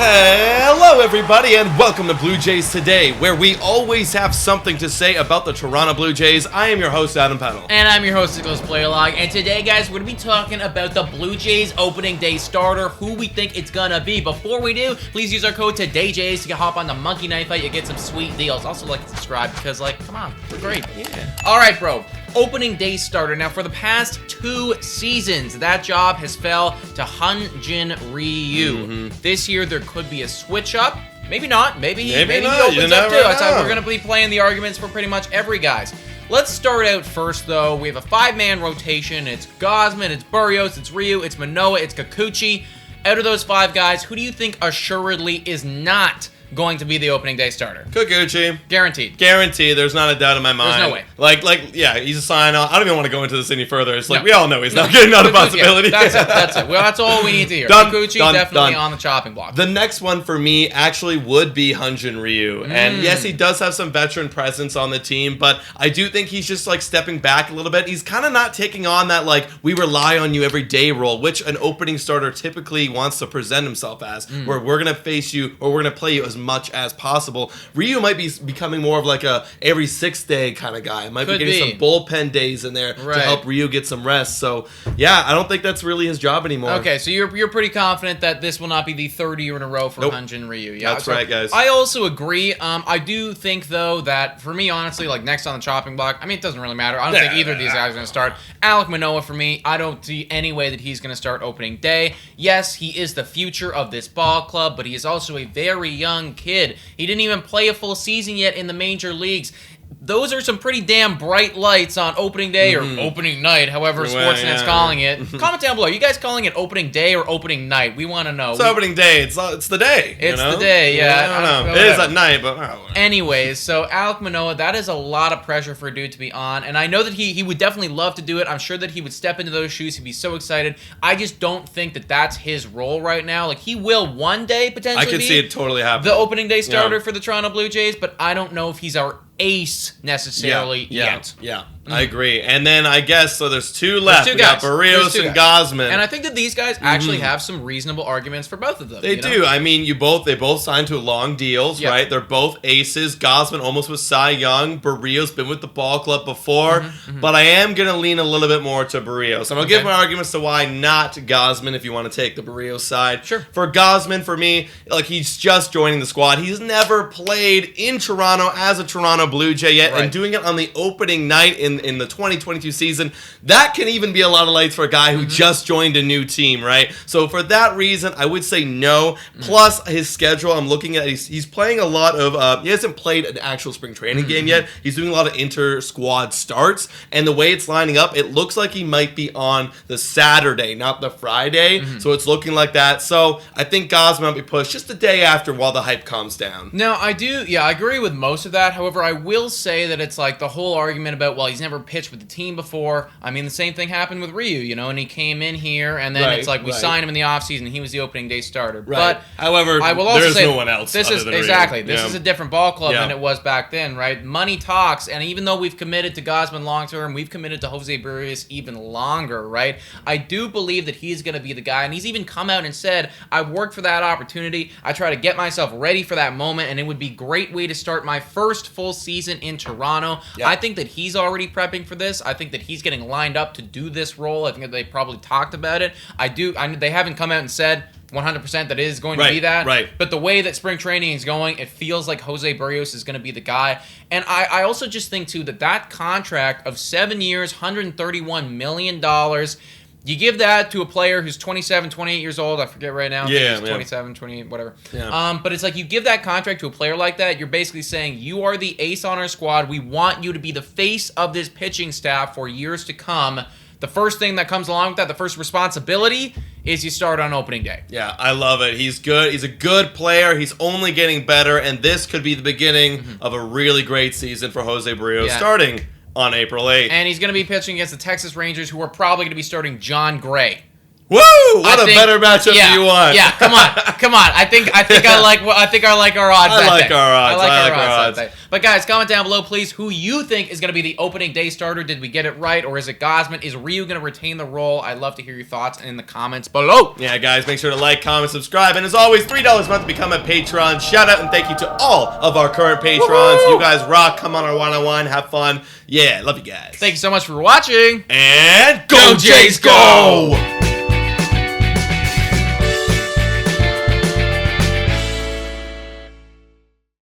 Hello everybody and welcome to Blue Jays Today, where we always have something to say about the Toronto Blue Jays. I am your host, Adam Patron. And I'm your host, Nicholas Playerlog. And today, guys, we're going to be talking about the Blue Jays opening day starter, who we think it's going to be. Before we do, please use our code TODAYJays to hop on the Monkey Knife Fight. You get some sweet deals. Also, like and subscribe because, come on, we're great. Yeah. All right, bro. Opening day starter. Now, for the past 2 seasons, that job has fell to Hyun-Jin Ryu. This year, there could be a switch up. Maybe not. Maybe he opens up too. That's how we're going to be playing the arguments for pretty much every guys. Let's start out first, though. We have a 5-man rotation. It's Gausman, it's Berrios, it's Ryu, it's Manoah, it's Kikuchi. Out of those 5 guys, who do you think assuredly is not going to be the opening day starter? Kikuchi. Guaranteed. Guaranteed. There's not a doubt in my mind. There's no way. Yeah, he's a sign-off. I don't even want to go into this any further. It's we all know he's not a possibility. Yeah, that's it. Well, that's all we need to hear. Kikuchi definitely on the chopping block. The next one for me actually would be Hyun-Jin Ryu. And yes, he does have some veteran presence on the team, but I do think he's just stepping back a little bit. He's kind of not taking on that we rely on you every day role, which an opening starter typically wants to present himself as, where we're going to face you or we're going to play you as much as possible. Ryu might be becoming more of a every 6th day kind of guy. Might be getting some bullpen days in there to help Ryu get some rest. So yeah, I don't think that's really his job anymore. Okay, so you're pretty confident that this will not be the 3rd year in a row for Hyun-Jin Ryu. Yeah, that's right, guys. I also agree. I do think though that for me, honestly, next on the chopping block, it doesn't really matter. I don't think either of these guys are going to start. Alek Manoah for me, I don't see any way that he's going to start opening day. Yes, he is the future of this ball club, but he is also a very young kid. He didn't even play a full season yet in the major leagues. Those are some pretty damn bright lights on opening day or opening night, however Sportsnet's calling it. Comment down below. You guys calling it opening day or opening night? We want to know. It's opening day. It's the day. It's the day, yeah. I don't know. It is at night, but... Anyways, so Alek Manoah, that is a lot of pressure for a dude to be on, and I know that he would definitely love to do it. I'm sure that he would step into those shoes. He'd be so excited. I just don't think that that's his role right now. He will one day potentially I can see it totally happening. The opening day starter for the Toronto Blue Jays, but I don't know if he's our ace necessarily yet. Yeah, I agree. And then I guess, so there's 2 left. We got Berrios and Gausman. And I think that these guys actually have some reasonable arguments for both of them. They do. I mean, they both signed to long deals, right? They're both aces. Gausman almost was Cy Young. Berrios been with the ball club before. But I am going to lean a little bit more to Berrios. And I'll give my arguments to why not Gausman if you want to take the Berrios side. Sure. For Gausman, for me, he's just joining the squad. He's never played in Toronto as a Toronto Blue Jay yet, and doing it on the opening night in the 2022 season, that can even be a lot of lights for a guy who just joined a new team, right? So for that reason, I would say no. Plus, his schedule, I'm looking at, he's playing a lot of, he hasn't played an actual spring training game yet. He's doing a lot of inter-squad starts, and the way it's lining up, it looks like he might be on the Saturday, not the Friday, so it's looking like that. So I think Gausman might be pushed just the day after while the hype calms down. No, I agree with most of that. However, I will say that it's the whole argument about, he's never pitched with the team before. I mean, the same thing happened with Ryu, and he came in here, and then it's we signed him in the offseason, he was the opening day starter. Right. But however, I will also there's say no one else this other is than exactly Ryu. This is a different ball club than it was back then, right? Money talks, and even though we've committed to Gausman long term, we've committed to Jose Berrios even longer, right? I do believe that he's going to be the guy, and he's even come out and said, I worked for that opportunity. I try to get myself ready for that moment, and it would be a great way to start my first full season in Toronto. Yep. I think that he's already prepping for this. I think that he's getting lined up to do this role. I think that they probably talked about it. They haven't come out and said 100% that it is going to be that. Right. But the way that spring training is going, it feels like Jose Berrios is going to be the guy. And I also just think, too, that contract of 7 years, $131 million, you give that to a player who's 27, 28 years old. I forget right now. Yeah, he's 27, 28, whatever. Yeah. But it's you give that contract to a player like that, you're basically saying, you are the ace on our squad. We want you to be the face of this pitching staff for years to come. The first thing that comes along with that, the first responsibility, is you start on opening day. Yeah, I love it. He's good. He's a good player. He's only getting better, and this could be the beginning of a really great season for Jose Berrios, starting on April 8th. And he's going to be pitching against the Texas Rangers, who are probably going to be starting John Gray. Woo! What a better matchup do you want? Yeah, come on. I think I like our odds. I like our odds. But guys, comment down below, please, who you think is going to be the opening day starter. Did we get it right, or is it Gausman? Is Ryu going to retain the role? I'd love to hear your thoughts in the comments below. Yeah, guys, make sure to like, comment, subscribe, and as always, $3 a month to become a patron. Shout out and thank you to all of our current patrons. Woo-hoo! You guys rock. Come on our one-on-one, have fun. Yeah, love you guys. Thank you so much for watching. And go Jays, go!